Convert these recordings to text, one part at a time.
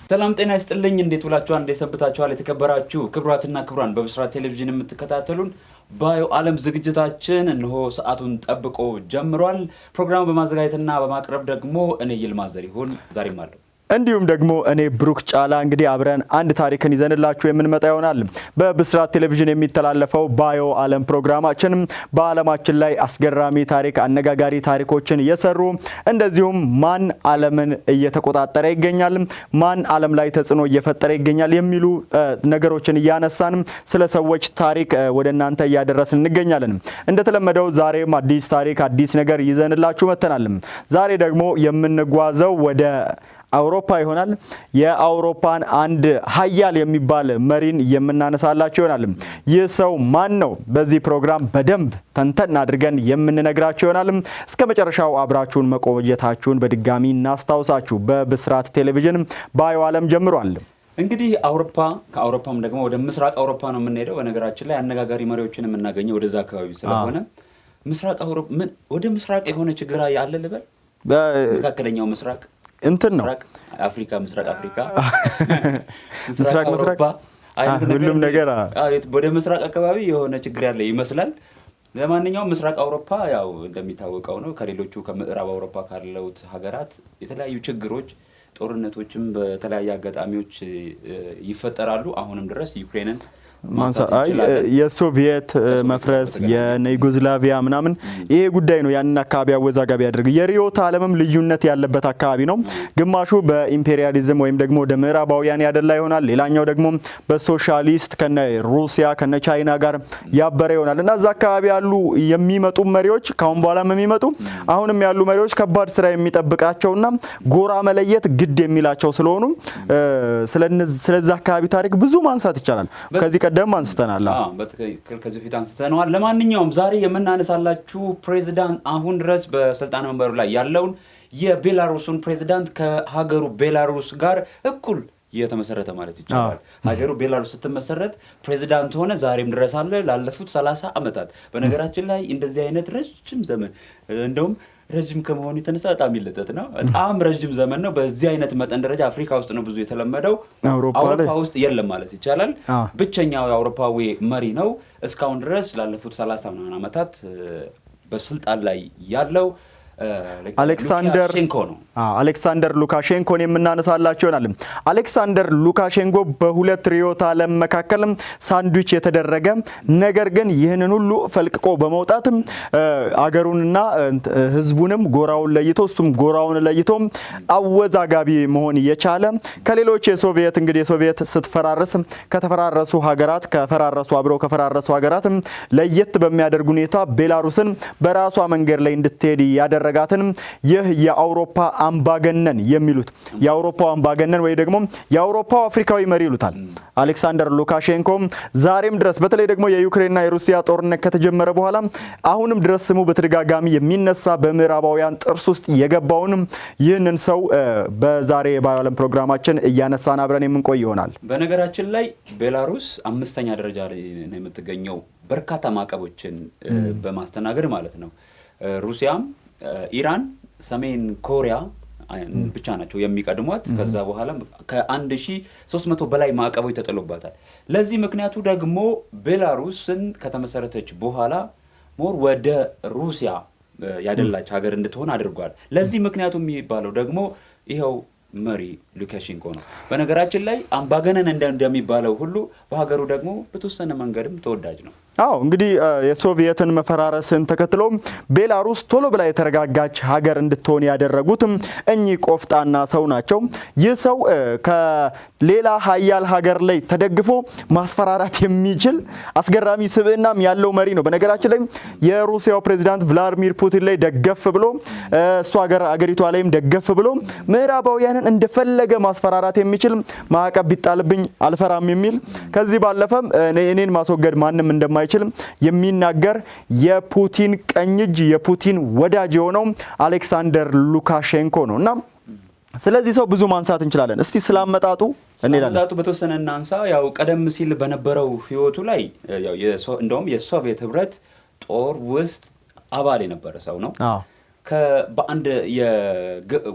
ሰላም ጤና ይስጥልኝ እንዴት ውላችኋል እንዴት ሰንብታችኋል የተከበራችሁ ክብራትና ክብራን በብስራት ቴሌቪዥን የምትከታተሉን ባዮ ዓለም ዝግጅታችን እንሆ ሰዓቱን ጠብቆ ጀምሯል ፕሮግራሙ በማዘጋጀትና በማቅረብ ደግሞ እኔ ይልማ ዘሪሁን ዛሬም አለው እንዲሁም ደግሞ እኔ ብሩክ ጫላ እንግዲህ አብረን አንድ ታሪክን ይዘንላችሁ የምንመጣ ይሆናል በብስራት ቴሌቪዥን የሚተላለፈው ባዮ ዓለም ፕሮግራማችን በዓለማችን ላይ አስገራሚ ታሪክ አነጋጋሪ ታሪኮችን የሰሩ እንደዚሁም ማን ዓለምን እየተቆጣጠረ ይገኛል ማን ዓለም ላይ ተጽዕኖ እየፈጠረ ይገኛል የሚሉ ነገሮችን ያነሳን ስለ ሰዎች ታሪክ ወደናንተ ያደረስን እንገኛለን እንደተለመደው ዛሬም አዲስ ታሪክ አዲስ ነገር ይዘንላችሁ መተናል ዛሬ ደግሞ የምንጓዘው ወደ አውሮፓ ይሆናል የአውሮፓን አንድ ሀያል የሚባል መሪን የምናነሳላችሁ ይሆናል ይህ ሰው ማን ነው በዚህ ፕሮግራም በደንብ ተንተን አድርገን የምንነግራችሁ ይሆናል እስከመጨረሻው አብራችሁን መቆየታችሁን በድጋሚ እናስታውሳችሁ በብስራት ቴሌቪዥን ባዮ ዓለም ጀምሯል እንግዲህ አውሮፓ ከአውሮፓም ደግሞ ወደ ምስራቅ አውሮፓ ነው የምንሄደው በነገራችን ላይ አነጋጋሪ መሪዎችን የምናገኘው ወደዛ አካባቢ ስለሆነ ምስራቅ አውሮፓ ምን ወደ ምስራቅ የሆነ ችግር ያለ ልበል መካከለኛው ምስራቅ እንትን ነው አፍሪካ ምስራቅ አፍሪካ ምስራቅ ሁሉም ነገር ወደ ምስራቅ አካባቢ የሆነ ችግር ያለ ይመስላል ለማንኛውም ምስራቅ አውሮፓ ያው እንደሚታወቀው ነው ከሌሎቹ ከምዕራብ አውሮፓ ካሉት ሀገራት የተለያዩ ችግሮች ጦርነቶችም በተለያየ አጋጣሚዎች ይፈጠራሉ አሁንም ድረስ ዩክሬንን የሶቪየት መፍረስ የዩጎዝላቪያ ምናምን ይሄ ጉዳይ ነው ያንን አካባቢ አወዛጋቢ ያደርግ የሪዮት ዓለምም ልዩነት ያለበት አካባቢ ነው ግማሹ በኢምፔሪያሊዝም ወይም ደግሞ ወደ ምዕራባውያን ያደላ ይሆናል ሌላኛው ደግሞ በሶሻሊስት ከነ ሩሲያ ከነ ቻይና ጋር ያበረ ይሆናል እና እዛ አካባቢ ያሉ የሚመጡ መሪዎች ካሁን በኋላም የሚመጡ አሁንም ያሉ መሪዎች ከባድ ስራ የሚጠብቃቸውና ጎራ መለየት ግድ የሚላቸው ስለሆኑ ስለዛ አካባቢ ታሪክ ብዙ ማንሳት ይቻላል ከዚህ ቀደም አንስተናል በትክክል ከዚህ ፊት አንስተናል ለማንኛውም ዛሬ የምናነሳላችሁ ፕሬዝዳንት አሁን ድረስ በስልጣን መንበሩ ላይ ያለውን የቤላሩስን ፕሬዝዳንት ከሀገሩ ቤላሩስ ጋር እኩል የተመሰረተ ማለት ይቻላል ሀገሩ ቤላሩስ ስትመሰረት ፕሬዝዳንት ሆነ ዛሬም ድረስ አለ ላለፉት 30 አመታት በነገራችን ላይ እንደዚህ አይነት ረጅም ዘመን እንደውም ረጅም ከመሆኑ የተነሳ በጣም ይለጠጥ ነው በጣም ረጅም ዘመን ነው በዚህ አይነት መጠን ደረጃ አፍሪካ ውስጥ ነው ብዙ የተለመደው አውሮፓ ውስጥ የለም ማለት ይቻላል ብቸኛው የአውሮፓዊ መሪ ነው እስካሁን ድረስ ላለፉት 30 ምናምን አመታት በስልጣን ላይ ያለው አሌክሳንደር ሉካሼንኮን የምናነሳላችሁ ይሆናል አሌክሳንደር ሉካሼንኮ በሁለት ሪዮት ዓለም መካከል ሳንድዊች የተደረገ ነገር ግን ይህንን ሁሉ ፈልቅቆ በመውጣት አገሩንና ህዝቡንም ጎራውን ለይቶ እሱም ጎራውን ለይቶ አወዛጋቢ መሆን የቻለ ከሌሎች የሶቪየት እንግዲህ የሶቪየት ስትፈራረስ ከተፈራረሱ ሀገራት አብረው ከፈራረሱ ሀገራት ለየት በሚያደርግ ሁኔታ ቤላሩስን በራሷ መንገድ ላይ እንድትሄድ ያደረጋትን ይህ የአውሮፓ አምባገነን የሚሉት የአውሮፓው አምባገነን ወይ ደግሞ የአውሮፓው አፍሪካዊ መሪ ይሉታል አሌክሳንደር ሉካሼንኮ ዛሬም ድረስ በተለይ ደግሞ የዩክሬንና የሩሲያ ጦርነት ከተጀመረ በኋላ አሁንም ድረስ ስሙ በተደጋጋሚ የሚነሳ በምዕራባውያን ጥርስ ውስጥ የገባውን ይህንን ሰው በዛሬ ባዮ ዓለም ፕሮግራማችን እያነሳን አብረን የምንቆይ ይሆናል በነገራችን ላይ ቤላሩስ 5ኛ ደረጃ ላይ ነው የምትገኘው በርካታ ማዕቀቦችን በማስተናገድ ማለት ነው ሩሲያም ኢራን ሰሜን ኮሪያ ብቻ ናቸው የሚቀድሟት ከዛ በኋላ ከ1300 በላይ ማዕቀቦች ተጥሎባታል ለዚህ ምክንያቱ ደግሞ ቤላሩስን ከተመሰረተች በኋላ ሞር ወደ ሩሲያ ያደላች ሀገር እንድትሆን አድርጓል ለዚህ ምክንያቱ የሚባለው ደግሞ ይሄው መሪ ሉካሼንኮ ነው በነገራችን ላይ አምባገነን እንደሚባለው ሁሉ በሀገሩ ደግሞ በተወሰነ መንገድም ተወዳጅ ነው እንግዲህ የሶቪየትን መፈራረስን ተከትሎ ቤላሩስ ቶሎ ብላ የተረጋጋች ሀገር እንድትሆን ያደረጉት እኚህ ቆፍጣና ሰው ናቸው ይህ ሰው ከሌላ ሀያል ሀገር ላይ ተደግፎ ማስፈራራት የሚችል አስገራሚ ስብዕናም ያለው መሪ ነው በነገራችን ላይ የሩሲያው ፕሬዝዳንት ቭላድሚር ፑቲን ላይ ደገፍ ብሎ እሱ ሀገሪቷ ላይም ደገፍ ብሎ ምዕራባውያንን እንደፈለገ ማስፈራራት የሚችል ማዕቀብ ቢጣልብኝ አልፈራም የሚል ከዚህ ባለፈም እኔን ማስወገድ ማንም እንደማይችል የሚናገር የፑቲን ቀኝ እጅ የፑቲን ወዳጅ የሆነው አሌክሳንደር ሉካሼንኮ ነውና ስለዚህ ሰው ብዙ ማንሳት እንችላለን እስቲ ስላመጣጡ እንላለን በተወሰነ እናንሳ ያው ቀደም ሲል በነበረው ህይወቱ ላይ ያው እንደውም የሶቪየት ህብረት ጦር ውስጥ አባል የነበረ ሰው ነው በአንድ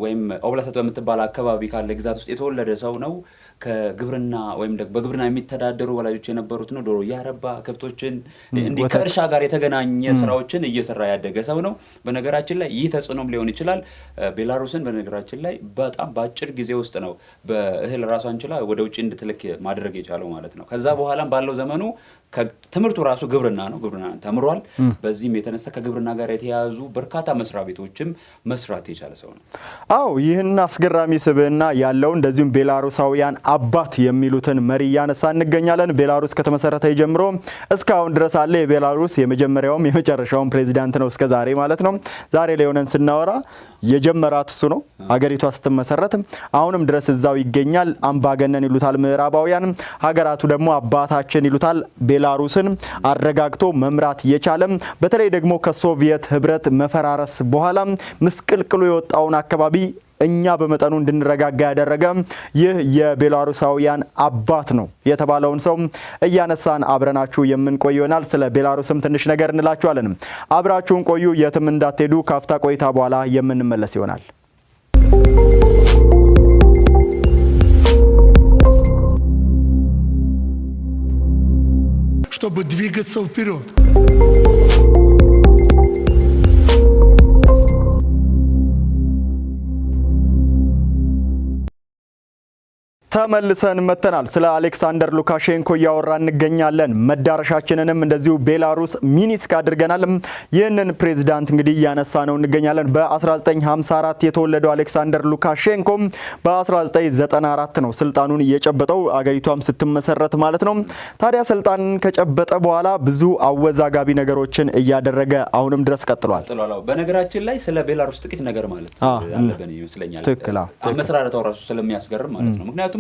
ወይም ኦብላስት በምትባል አካባቢ ካለ ግዛት ውስጥ የተወለደ ሰው ነው። ከግብርና ወይም ደግሞ በግብርና የሚተዳደሩ ወላጆች የነበሩት ነው። ዶሮ እያረባ ከብቶችን እንዲህ ከእርሻ ጋር የተገናኘ ስራዎችን እየሰራ ያደገ ሰው ነው። በነገራችን ላይ ይህ ተጽዕኖም ሊሆን ይችላል ቤላሩስን በነገራችን ላይ በጣም በአጭር ጊዜ ውስጥ ነው በእህል ራሷን ችላ ወደ ውጭ እንድትልክ ማድረግ የቻለው ማለት ነው። ከዛ በኋላም ባለው ዘመኑ ትምህርቱ ራሱ ግብርና ነው። ግብርና ተምሯል። በዚህም የተነሳ ከግብርና ጋር የተያያዙ በርካታ መስሪያ ቤቶችም መስራት የቻለ ሰው ነው። አዎ ይህን አስገራሚ ስብዕና ያለው እንደዚሁም ቤላሩሳውያን አባት የሚሉትን መሪ እያነሳ እንገኛለን። ቤላሩስ ከተመሰረተ ጀምሮ እስካሁን ድረስ አለ። የቤላሩስ የመጀመሪያውም የመጨረሻውም ፕሬዚዳንት ነው እስከ ዛሬ ማለት ነው። ዛሬ ላይ ሆነን ስናወራ የጀመራት እሱ ነው። ሀገሪቷ ስትመሰረት አሁንም ድረስ እዛው ይገኛል። አምባገነን ይሉታል ምዕራባውያን፣ ሀገራቱ ደግሞ አባታችን ይሉታል። ቤላሩስን አረጋግቶ መምራት የቻለም በተለይ ደግሞ ከሶቪየት ህብረት መፈራረስ በኋላ ምስቅልቅሉ የወጣውን አካባቢ እኛ በመጠኑ እንድንረጋጋ ያደረገ ይህ የቤላሩሳውያን አባት ነው የተባለውን ሰው እያነሳን አብረናችሁ የምንቆይ ይሆናል። ስለ ቤላሩስም ትንሽ ነገር እንላችኋለን። አብራችሁን ቆዩ፣ የትም እንዳትሄዱ። ካፍታ ቆይታ በኋላ የምንመለስ ይሆናል። чтобы двигаться вперед. ተመልሰን መተናል። ስለ አሌክሳንደር ሉካሼንኮ እያወራ እንገኛለን። መዳረሻችንንም እንደዚሁ ቤላሩስ ሚኒስክ አድርገናል። ይህንን ፕሬዝዳንት እንግዲህ እያነሳ ነው እንገኛለን። በ1954 የተወለደው አሌክሳንደር ሉካሼንኮ በ1994 ነው ስልጣኑን እየጨበጠው አገሪቷም ስትመሰረት ማለት ነው። ታዲያ ስልጣንን ከጨበጠ በኋላ ብዙ አወዛጋቢ ነገሮችን እያደረገ አሁንም ድረስ ቀጥሏል። በነገራችን ላይ ስለ ቤላሩስ ጥቂት ነገር ማለት አለብን ይመስለኛል። ትክክል። አመሰራረታው ራሱ ስለሚያስገርም ማለት ነው። ምክንያቱም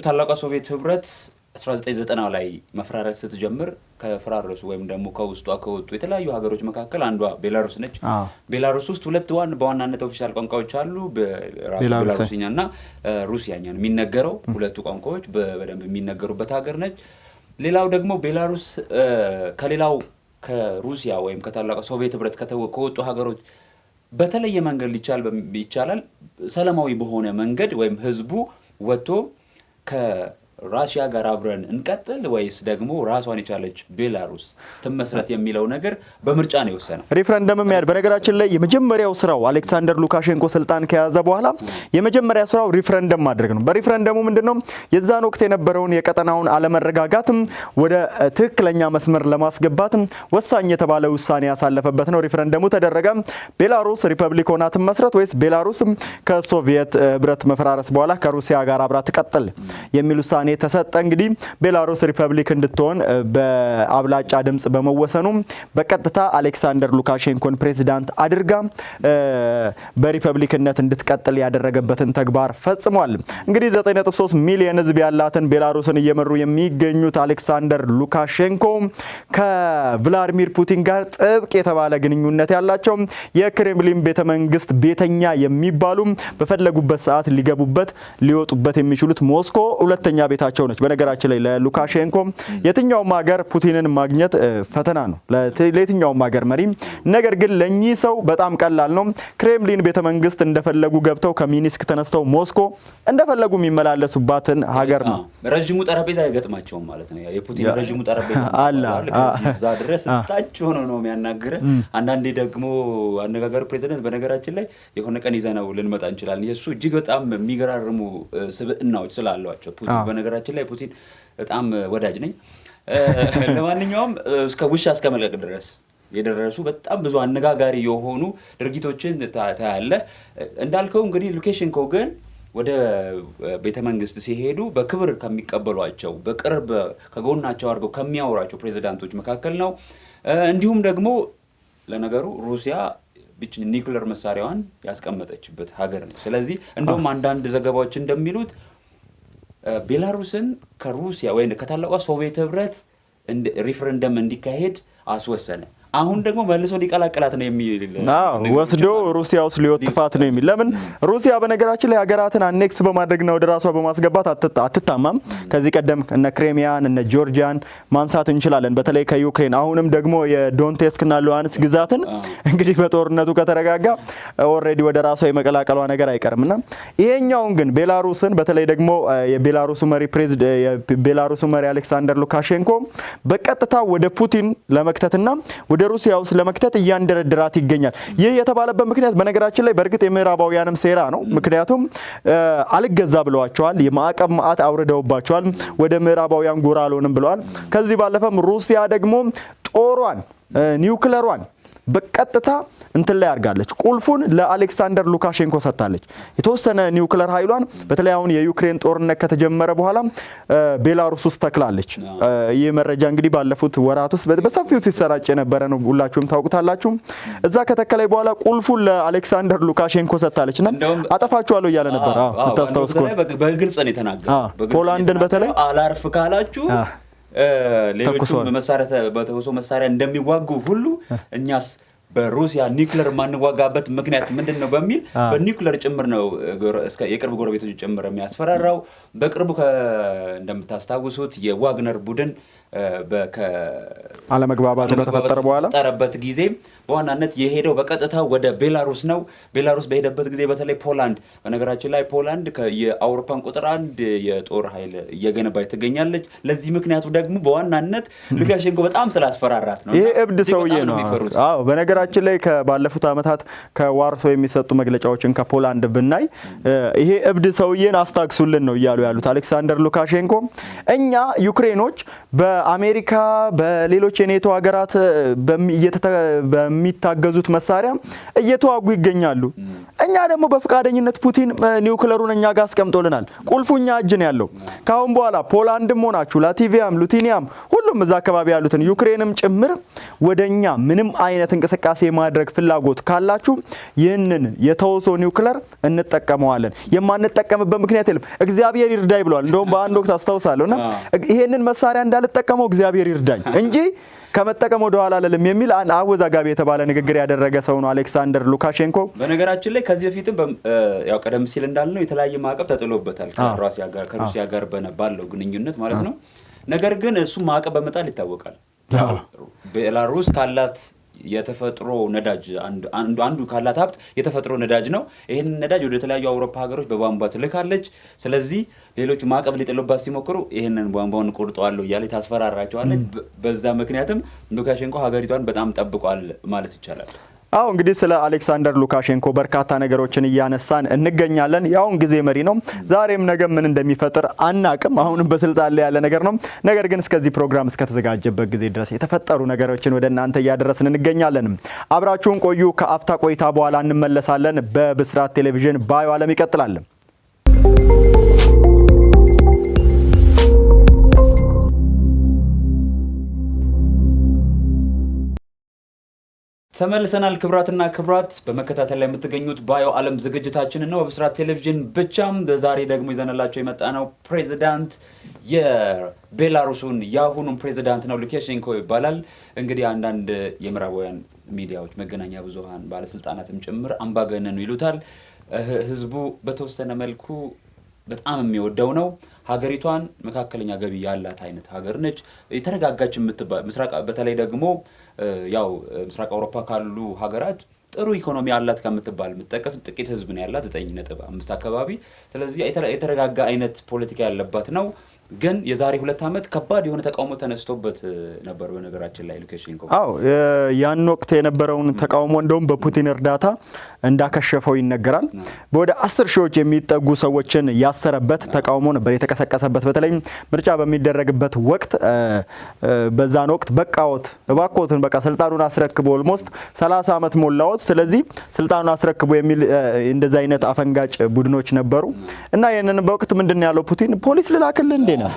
ታላቋ ሶቪየት ህብረት 1990 ላይ መፈራረስ ስትጀምር ከፈራረሱ ወይም ደግሞ ከውስጧ ከወጡ የተለያዩ ሀገሮች መካከል አንዷ ቤላሩስ ነች። ቤላሩስ ውስጥ ሁለት በዋናነት ኦፊሻል ቋንቋዎች አሉ። ቤላሩሲኛና ሩሲያኛ ነው የሚነገረው። ሁለቱ ቋንቋዎች በደንብ የሚነገሩበት ሀገር ነች። ሌላው ደግሞ ቤላሩስ ከሌላው ከሩሲያ ወይም ከታላቋ ሶቪየት ህብረት ከወጡ ሀገሮች በተለየ መንገድ ይቻላል ሰላማዊ በሆነ መንገድ ወይም ህዝቡ ወጥቶ ከራሽያ ጋር አብረን እንቀጥል ወይስ ደግሞ ራሷን የቻለች ቤላሩስ ትመስረት የሚለው ነገር በምርጫ ነው የወሰነው። ሪፍረንደምም ያድ በነገራችን ላይ የመጀመሪያው ስራው አሌክሳንደር ሉካሼንኮ ስልጣን ከያዘ በኋላ የመጀመሪያ ስራው ሪፍረንደም ማድረግ ነው። በሪፍረንደሙ ምንድነው የዛን ወቅት የነበረውን የቀጠናውን አለመረጋጋትም ወደ ትክክለኛ መስመር ለማስገባት ወሳኝ የተባለ ውሳኔ ያሳለፈበት ነው። ሪፍረንደሙ ተደረገ። ቤላሩስ ሪፐብሊክ ሆና ትመስረት ወይስ ቤላሩስ ከሶቪየት ህብረት መፈራረስ በኋላ ከሩሲያ ጋር አብራ ትቀጥል የሚል ውሳኔ ተሰጠ። እንግዲህ ቤላሩስ ሪፐብሊክ እንድትሆን በአብላጫ ድምጽ በመወሰኑ በቀጥታ አሌክሳንደር ሉካሼንኮን ፕሬዝዳንት አድርጋ በሪፐብሊክነት እንድትቀጥል ያደረገበትን ተግባር ፈጽሟል። እንግዲህ 9.3 ሚሊዮን ህዝብ ያላትን ቤላሩስን እየመሩ የሚገኙት አሌክሳንደር ሉካሼንኮ ከቭላዲሚር ፑቲን ጋር ጥብቅ የተባለ ግንኙነት ያላቸው የክሬምሊን ቤተመንግስት ቤተኛ የሚባሉ በፈለጉበት ሰዓት ሊገቡበት ሊወጡበት የሚችሉት ሞስኮ ሁለተኛ ቤታቸው ነች። በነገራችን ላይ ለሉካሼንኮ የትኛውም ሀገር ፑቲንን ማግኘት ፈተና ነው ለየትኛውም ሀገር መሪ። ነገር ግን ለኚህ ሰው በጣም ቀላል ነው። ክሬምሊን ቤተመንግስት እንደፈለጉ ገብተው ከሚኒስክ ተነስተው ሞስኮ እንደፈለጉ የሚመላለሱባትን ሀገር ነው። ረጅሙ ጠረጴዛ አይገጥማቸውም ማለት ነው። የፑቲን ረጅሙ ጠረጴዛ አለ እዛ ድረስ ታች ሆኖ ነው የሚያናግረው። አንዳንዴ ደግሞ አነጋገሩ ፕሬዝዳንት በነገራችን ላይ የሆነ ቀን ይዘነው ልንመጣ እንችላለን። የሱ እጅግ በጣም የሚገራርሙ ስብዕናዎች ስላሏቸው ፑቲን በነገራችን ላይ ፑቲን በጣም ወዳጅ ነኝ። ለማንኛውም እስከ ውሻ እስከ መልቀቅ ድረስ የደረሱ በጣም ብዙ አነጋጋሪ የሆኑ ድርጊቶችን ታያለህ። እንዳልከው እንግዲህ ሉካሼንኮ ግን ወደ ቤተ መንግስት ሲሄዱ በክብር ከሚቀበሏቸው በቅርብ ከጎናቸው አድርገው ከሚያወራቸው ፕሬዝዳንቶች መካከል ነው። እንዲሁም ደግሞ ለነገሩ ሩሲያ ኒውክሌር መሳሪያዋን ያስቀመጠችበት ሀገር ነው። ስለዚህ እንደውም አንዳንድ ዘገባዎች እንደሚሉት ቤላሩስን ከሩሲያ ወይ ከታላቋ ሶቪየት ህብረት ሪፈረንደም እንዲካሄድ አስወሰነ። አሁን ደግሞ መልሶ ሊቀላቀላት ነው የሚል ወስዶ ሩሲያ ውስጥ ሊወጥፋት ነው የሚል። ለምን ሩሲያ በነገራችን ላይ ሀገራትን አኔክስ በማድረግና ወደ ራሷ በማስገባት አትታማም። ከዚህ ቀደም እነ ክሬሚያን እነ ጆርጂያን ማንሳት እንችላለን፣ በተለይ ከዩክሬን። አሁንም ደግሞ የዶንቴስክና ሉሃንስክ ግዛትን እንግዲህ በጦርነቱ ከተረጋጋ ኦልሬዲ ወደ ራሷ የመቀላቀሏ ነገር አይቀርምና ይሄኛውን ግን ቤላሩስን በተለይ ደግሞ የቤላሩሱ መሪ አሌክሳንደር ሉካሼንኮ በቀጥታ ወደ ፑቲን ለመክተትና ወደ ሩሲያ ውስጥ ለመክተት እያንደረደራት ይገኛል። ይህ የተባለበት ምክንያት በነገራችን ላይ በእርግጥ የምዕራባውያንም ሴራ ነው። ምክንያቱም አልገዛ ብለዋቸዋል፣ የማዕቀብ ማዕት አውርደውባቸዋል፣ ወደ ምዕራባውያን ጎራ አልሆንም ብለዋል። ከዚህ ባለፈም ሩሲያ ደግሞ ጦሯን ኒውክለሯን በቀጥታ እንትን ላይ አድርጋለች። ቁልፉን ለአሌክሳንደር ሉካሼንኮ ሰጥታለች። የተወሰነ ኒውክለር ኃይሏን በተለይ አሁን የዩክሬን ጦርነት ከተጀመረ በኋላ ቤላሩስ ውስጥ ተክላለች። ይህ መረጃ እንግዲህ ባለፉት ወራት ውስጥ በሰፊው ሲሰራጭ የነበረ ነው፣ ሁላችሁም ታውቁታላችሁ። እዛ ከተከላይ በኋላ ቁልፉን ለአሌክሳንደር ሉካሼንኮ ሰጥታለች እና አጠፋችኋለሁ እያለ ነበር። ታስታውስ ከሆነ በግልጽ ነው የተናገረው። ፖላንድን በተለይ አላርፍ ካላችሁ ሌሎቹም በተወሰኑ መሳሪያ እንደሚዋጉ ሁሉ እኛስ በሩሲያ ኒውክሌር ማንዋጋበት ምክንያት ምንድነው በሚል በኒውክሌር ጭምር ነው የቅርብ ጎረቤቶች ጭምር የሚያስፈራራው። በቅርቡ እንደምታስታውሱት የዋግነር ቡድን አለመግባባቱ ከተፈጠረ በኋላ ጠረበት ጊዜ በዋናነት የሄደው በቀጥታ ወደ ቤላሩስ ነው። ቤላሩስ በሄደበት ጊዜ በተለይ ፖላንድ፣ በነገራችን ላይ ፖላንድ የአውሮፓን ቁጥር 1 የጦር ኃይል እየገነባች ትገኛለች። ለዚህ ምክንያቱ ደግሞ በዋናነት ሉካሼንኮ በጣም ስላስፈራራት ነው። ይሄ እብድ ሰውዬ ነው። አዎ በነገራችን ላይ ከባለፉት ዓመታት ከዋርሶ የሚሰጡ መግለጫዎችን ከፖላንድ ብናይ ይሄ እብድ ሰውዬን አስታግሱልን ነው እያሉ ያሉት አሌክሳንደር ሉካሼንኮ። እኛ ዩክሬኖች በአሜሪካ በሌሎች የኔቶ ሀገራት በሚታገዙት መሳሪያ እየተዋጉ ይገኛሉ። እኛ ደግሞ በፍቃደኝነት ፑቲን ኒውክለሩን እኛ ጋር አስቀምጦልናል። ቁልፉ እኛ እጅ ነው ያለው። ካሁን በኋላ ፖላንድም ሆናችሁ ላቲቪያም፣ ሉቲኒያም ሁሉም እዛ አካባቢ ያሉትን ዩክሬንም ጭምር ወደኛ ምንም አይነት እንቅስቃሴ ማድረግ ፍላጎት ካላችሁ ይህንን የተወሶ ኒውክለር እንጠቀመዋለን። የማንጠቀምበት ምክንያት የለም። እግዚአብሔር ይርዳኝ ብሏል። እንደውም በአንድ ወቅት አስታውሳለሁና ይሄንን መሳሪያ እንዳልጠቀመው እግዚአብሔር ይርዳኝ እንጂ ከመጠቀም ወደ ኋላ አይደለም የሚል አወዛጋቢ የተባለ ንግግር ያደረገ ሰው ነው አሌክሳንደር ሉካሼንኮ። በነገራችን ላይ ከዚህ በፊትም ያው ቀደም ሲል እንዳልነው የተለያየ ማዕቀብ ተጥሎበታል ከሩሲያ ጋር ባለው ግንኙነት ማለት ነው። ነገር ግን እሱ ማዕቀብ በመጣል ይታወቃል። ቤላሩስ ካላት የተፈጥሮ ነዳጅ አንዱ ካላት ሀብት የተፈጥሮ ነዳጅ ነው። ይሄን ነዳጅ ወደ ተለያዩ አውሮፓ ሀገሮች በቧንቧ ትልካለች። ስለዚህ ሌሎች ማዕቀብ ሊጥሉባት ሲሞክሩ ይሄንን ቧንቧውን ቆርጠዋለሁ እያለች ታስፈራራቸዋለች። በዛ ምክንያትም ሉካሼንኮ ሀገሪቷን በጣም ጠብቋል ማለት ይቻላል። አዎ እንግዲህ ስለ አሌክሳንደር ሉካሼንኮ በርካታ ነገሮችን እያነሳን እንገኛለን። ያውን ጊዜ መሪ ነው። ዛሬም ነገ ምን እንደሚፈጥር አናቅም። አሁንም በስልጣን ላይ ያለ ነገር ነው። ነገር ግን እስከዚህ ፕሮግራም እስከተዘጋጀበት ጊዜ ድረስ የተፈጠሩ ነገሮችን ወደ እናንተ እያደረስን እንገኛለን። አብራችሁን ቆዩ። ከአፍታ ቆይታ በኋላ እንመለሳለን። በብስራት ቴሌቪዥን ባዩ ዓለም ይቀጥላል። ተመልሰናል። ክብራትና ክብራት በመከታተል ላይ የምትገኙት ባዮ ዓለም ዝግጅታችን ነው በብስራት ቴሌቪዥን ብቻም። ዛሬ ደግሞ ይዘንላችሁ የመጣ ነው ፕሬዚዳንት የቤላሩሱን የአሁኑን ፕሬዚዳንት ነው። ሉካሼንኮ ይባላል። እንግዲህ አንዳንድ የምዕራባውያን ሚዲያዎች መገናኛ ብዙሃን ባለስልጣናትም ጭምር አምባገነን ይሉታል። ህዝቡ በተወሰነ መልኩ በጣም የሚወደው ነው። ሀገሪቷን መካከለኛ ገቢ ያላት አይነት ሀገር ነች። የተረጋጋች የምትባል ምስራቅ በተለይ ደግሞ ያው ምስራቅ አውሮፓ ካሉ ሀገራት ጥሩ ኢኮኖሚ ያላት ከምትባል የምትጠቀስ ጥቂት ህዝብ ነው ያላት 9.5 አካባቢ። ስለዚህ የተረጋጋ አይነት ፖለቲካ ያለባት ነው። ግን የዛሬ 2 ዓመት ከባድ የሆነ ተቃውሞ ተነስቶበት ነበር በነገራችን ላይ ሉካሼንኮ። አዎ ያን ወቅት የነበረውን ተቃውሞ እንደውም በፑቲን እርዳታ እንዳከሸፈው ይነገራል። ወደ 10 ሺዎች የሚጠጉ ሰዎችን ያሰረበት ተቃውሞ ነበር የተቀሰቀሰበት። በተለይ ምርጫ በሚደረግበት ወቅት በዛን ወቅት በቃዎት እባክዎትን በቃ ስልጣኑን አስረክቦ ኦልሞስት 30 ዓመት ሞላዎት፣ ስለዚህ ስልጣኑን አስረክቦ የሚል እንደዛ አይነት አፈንጋጭ ቡድኖች ነበሩ እና ይሄንን በወቅት ምንድነው ያለው ፑቲን ፖሊስ ልላክልህ እንዴ ነው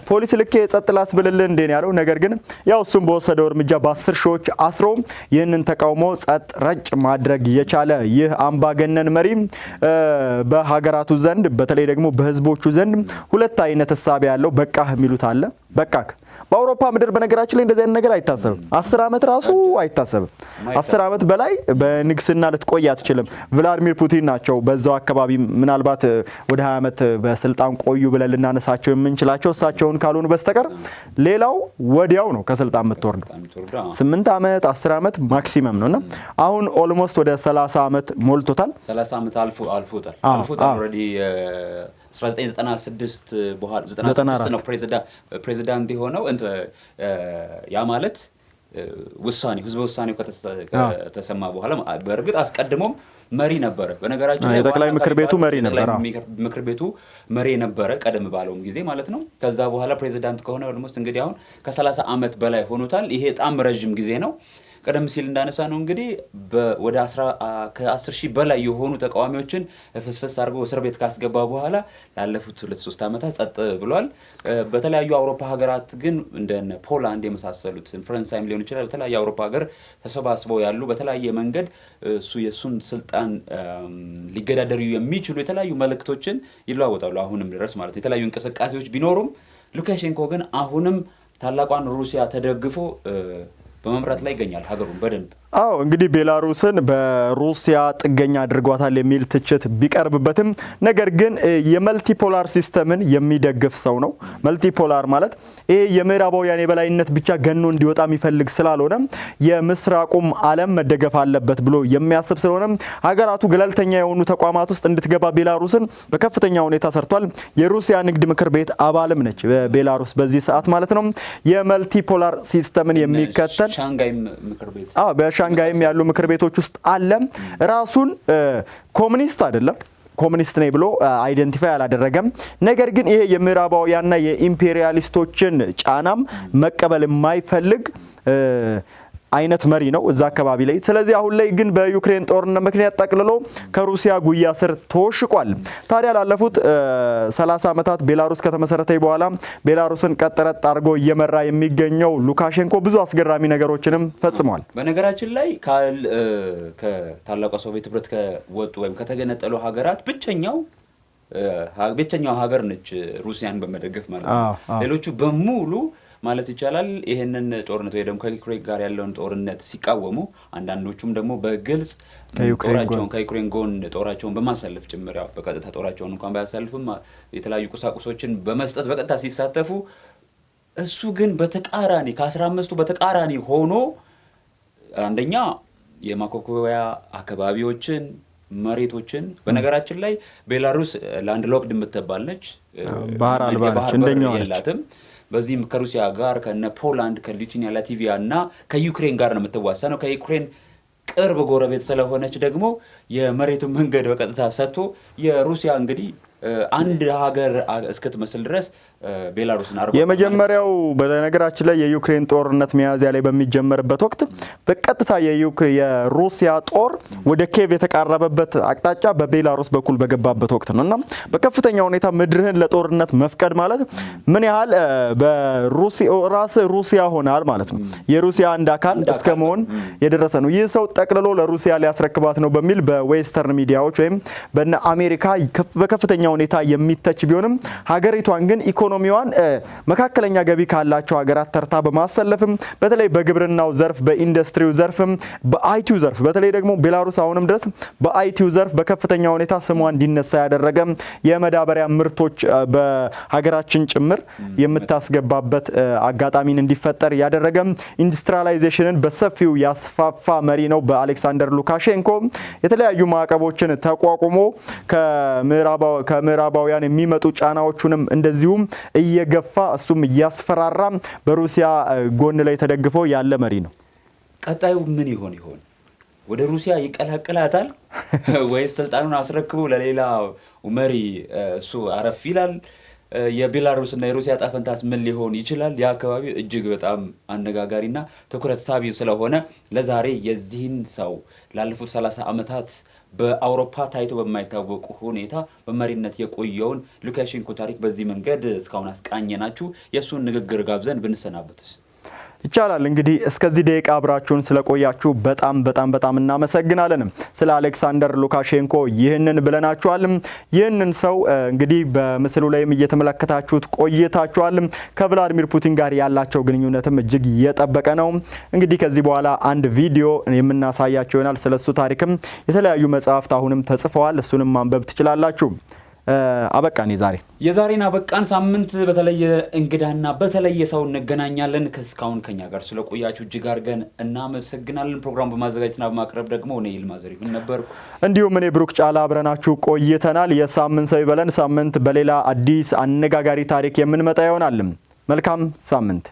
ፖሊስ ልክ ጸጥ ላስብልልህ እንዴ ነው ያለው። ነገር ግን ያው እሱም በወሰደው እርምጃ በ10 ሺዎች አስሮ ይህንን ተቃውሞ ጸጥ ረጭ ማድረግ የቻለ ይህ አምባገነን መሪ በሀገራቱ ዘንድ በተለይ ደግሞ በህዝቦቹ ዘንድ ሁለት አይነት ሐሳብ ያለው በቃ የሚሉት አለ። በቃክ። በአውሮፓ ምድር በነገራችን ላይ እንደዚህ አይነት ነገር አይታሰብም። 10 ዓመት ራሱ አይታሰብም። 10 ዓመት በላይ በንግስና ልትቆይ አትችልም። ቭላዲሚር ፑቲን ናቸው በዛው አካባቢ ምናልባት ወደ 20 ዓመት በስልጣን ቆዩ ብለን ልናነሳቸው የምንችላቸው እሳቸውን ካልሆኑ በስተቀር ሌላው ወዲያው ነው ከስልጣን የምትወርደው። 8 ዓመት 10 ዓመት ማክሲመም ነውና አሁን ኦልሞስት ወደ 30 ዓመት ሞልቶታል። 30 ዓመት አልፎታል ኦልሬዲ 1996 በኋላ 96 ነው ፕሬዚዳንት የሆነው። ያ ማለት ህዝበ ውሳኔው ከተሰማ በኋላ በእርግጥ አስቀድሞም መሪ ነበረ። በነገራችን ላይ የጠቅላይ ምክር ቤቱ መሪ ነበረ። ምክር ቤቱ መሪ ነበረ ቀደም ባለውም ጊዜ ማለት ነው። ከዛ በኋላ ፕሬዚዳንት ከሆነ ኦልሞስት እንግዲህ አሁን ከ30 ዓመት በላይ ሆኖታል። ይሄ በጣም ረጅም ጊዜ ነው። ቀደም ሲል እንዳነሳ ነው እንግዲህ ወደ ከ10 ሺህ በላይ የሆኑ ተቃዋሚዎችን ፍስፍስ አድርጎ እስር ቤት ካስገባ በኋላ ላለፉት 2-3 ዓመታት ጸጥ ብሏል። በተለያዩ አውሮፓ ሀገራት ግን እንደነ ፖላንድ የመሳሰሉት ፈረንሳይም ሊሆን ይችላል በተለያዩ አውሮፓ ሀገር ተሰባስበው ያሉ በተለያየ መንገድ የእሱን ስልጣን ሊገዳደሩ የሚችሉ የተለያዩ መልእክቶችን ይለዋወጣሉ አሁንም ድረስ ማለት ነው። የተለያዩ እንቅስቃሴዎች ቢኖሩም ሉካሼንኮ ግን አሁንም ታላቋን ሩሲያ ተደግፎ በመምራት ላይ ይገኛል ሀገሩን በደንብ። አዎ እንግዲህ ቤላሩስን በሩሲያ ጥገኛ አድርጓታል የሚል ትችት ቢቀርብበትም ነገር ግን የመልቲፖላር ሲስተምን የሚደግፍ ሰው ነው። መልቲፖላር ማለት ይሄ የምዕራባውያን የበላይነት ብቻ ገኖ እንዲወጣ የሚፈልግ ስላልሆነ የምስራቁም ዓለም መደገፍ አለበት ብሎ የሚያስብ ስለሆነ ሀገራቱ ገለልተኛ የሆኑ ተቋማት ውስጥ እንድትገባ ቤላሩስን በከፍተኛ ሁኔታ ሰርቷል። የሩሲያ ንግድ ምክር ቤት አባልም ነች ቤላሩስ በዚህ ሰዓት ማለት ነው። የመልቲፖላር ሲስተምን የሚከተል ሻንጋይ ምክር ቤት በሻንጋይም ያሉ ምክር ቤቶች ውስጥ አለ። ራሱን ኮሙኒስት አይደለም ኮሙኒስት ነኝ ብሎ አይደንቲፋይ አላደረገም። ነገር ግን ይሄ የምዕራባውያንና የኢምፔሪያሊስቶችን ጫናም መቀበል የማይፈልግ አይነት መሪ ነው እዛ አካባቢ ላይ። ስለዚህ አሁን ላይ ግን በዩክሬን ጦርነት ምክንያት ጠቅልሎ ከሩሲያ ጉያ ስር ተወሽቋል። ታዲያ ላለፉት 30 ዓመታት ቤላሩስ ከተመሰረተ በኋላ ቤላሩስን ቀጥረጥ አድርጎ እየመራ የሚገኘው ሉካሼንኮ ብዙ አስገራሚ ነገሮችንም ፈጽሟል። በነገራችን ላይ ከታላቋ ሶቪየት ህብረት ከወጡ ወይም ከተገነጠሉ ሀገራት ብቸኛው ሀገር ነች ሩሲያን በመደገፍ ማለት ነው። ሌሎቹ በሙሉ ማለት ይቻላል ይሄንን ጦርነት ወይ ደግሞ ከዩክሬን ጋር ያለውን ጦርነት ሲቃወሙ፣ አንዳንዶቹም ደግሞ በግልጽ ከዩክሬን ጎን ጦራቸውን በማሳለፍ ጭምር ያው በቀጥታ ጦራቸውን እንኳን ባያሳልፉም የተለያዩ ቁሳቁሶችን በመስጠት በቀጥታ ሲሳተፉ፣ እሱ ግን በተቃራኒ ከ15ቱ በተቃራኒ ሆኖ አንደኛ የማኮኮያ አካባቢዎችን መሬቶችን በነገራችን ላይ ቤላሩስ ላንድ ሎክድ የምትባል ነች፣ ባህር አልባ ነች፣ እንደኛው ነች። በዚህም ከሩሲያ ጋር ከነ ፖላንድ ከሊቱዌኒያ ላትቪያ እና ከዩክሬን ጋር ነው የምትዋሰነው። ከዩክሬን ቅርብ ጎረቤት ስለሆነች ደግሞ የመሬቱን መንገድ በቀጥታ ሰጥቶ የሩሲያ እንግዲህ አንድ ሀገር እስክትመስል ድረስ ቤላሩስን አርጎ የመጀመሪያው በነገራችን ላይ የዩክሬን ጦርነት ሚያዝያ ላይ በሚጀመርበት ወቅት በቀጥታ የሩሲያ ጦር ወደ ኬቭ የተቃረበበት አቅጣጫ በቤላሩስ በኩል በገባበት ወቅት ነውና በከፍተኛ ሁኔታ ምድርህን ለጦርነት መፍቀድ ማለት ምን ያህል ራስ ሩሲያ ሆናል ማለት ነው። የሩሲያ አንድ አካል እስከ መሆን የደረሰ ነው። ይህ ሰው ጠቅልሎ ለሩሲያ ሊያስረክባት ነው በሚል በዌስተርን ሚዲያዎች ወይም በነ አሜሪካ በከፍተኛ ሁኔታ የሚተች ቢሆንም ሀገሪቷን ግን ኢኮኖሚዋን መካከለኛ ገቢ ካላቸው ሀገራት ተርታ በማሰለፍም በተለይ በግብርናው ዘርፍ በኢንዱስትሪው ዘርፍም በአይቲው ዘርፍ በተለይ ደግሞ ቤላሩስ አሁንም ድረስ በአይቲው ዘርፍ በከፍተኛ ሁኔታ ስሟ እንዲነሳ ያደረገ የመዳበሪያ ምርቶች በሀገራችን ጭምር የምታስገባበት አጋጣሚን እንዲፈጠር ያደረገ ኢንዱስትሪያላይዜሽንን በሰፊው ያስፋፋ መሪ ነው በአሌክሳንደር ሉካሼንኮ። የተለያዩ ማዕቀቦችን ተቋቁሞ ከምዕራባውያን የሚመጡ ጫናዎቹንም እንደዚሁም እየገፋ እሱም እያስፈራራ በሩሲያ ጎን ላይ ተደግፎ ያለ መሪ ነው። ቀጣዩ ምን ይሆን? ወደ ሩሲያ ይቀላቀላታል ወይስ ስልጣኑን አስረክቦ ለሌላ መሪ እሱ አረፍ ይላል? የቤላሩስና የሩሲያ ጣፈንታስ ምን ሊሆን ይችላል? የአካባቢ እጅግ በጣም አነጋጋሪና ትኩረት ሳቢ ስለሆነ ለዛሬ የዚህን ሰው ላለፉት 30 ዓመታት በአውሮፓ ታይቶ በማይታወቁ ሁኔታ በመሪነት የቆየውን ሉካሼንኮ ታሪክ በዚህ መንገድ እስካሁን አስቃኘናችሁ። የእሱን ንግግር ጋብዘን ብንሰናበትስ? ይቻላል እንግዲህ እስከዚህ ደቂቃ አብራችሁን ስለቆያችሁ በጣም እናመሰግናለን። ስለ አሌክሳንደር ሉካሼንኮ ይህንን ብለናችኋል። ይህንን ሰው እንግዲህ በምስሉ ላይም እየተመለከታችሁት ቆይታችኋል። ከቭላዲሚር ፑቲን ጋር ያላቸው ግንኙነትም እጅግ የጠበቀ ነው። እንግዲህ ከዚህ በኋላ አንድ ቪዲዮ የምናሳያችሁ ይሆናል። ስለሱ ታሪክም የተለያዩ መጽሐፍት አሁንም ተጽፈዋል። እሱንም ማንበብ ትችላላችሁ። አበቃን። የዛሬን አበቃን። ሳምንት በተለየ እንግዳና በተለየ ሰው እንገናኛለን። እስካሁን ከኛ ጋር ስለቆያችሁ እጅግ አድርገን እናመሰግናለን። ፕሮግራም በማዘጋጀትና በማቅረብ ደግሞ እኔ ይልማ ዘሪሁን ነበርኩ። እንዲሁም እኔ ብሩክ ጫላ አብረናችሁ ቆይተናል። የሳምንት ሰው ይበለን። ሳምንት በሌላ አዲስ አነጋጋሪ ታሪክ የምንመጣ ይሆናል። መልካም ሳምንት።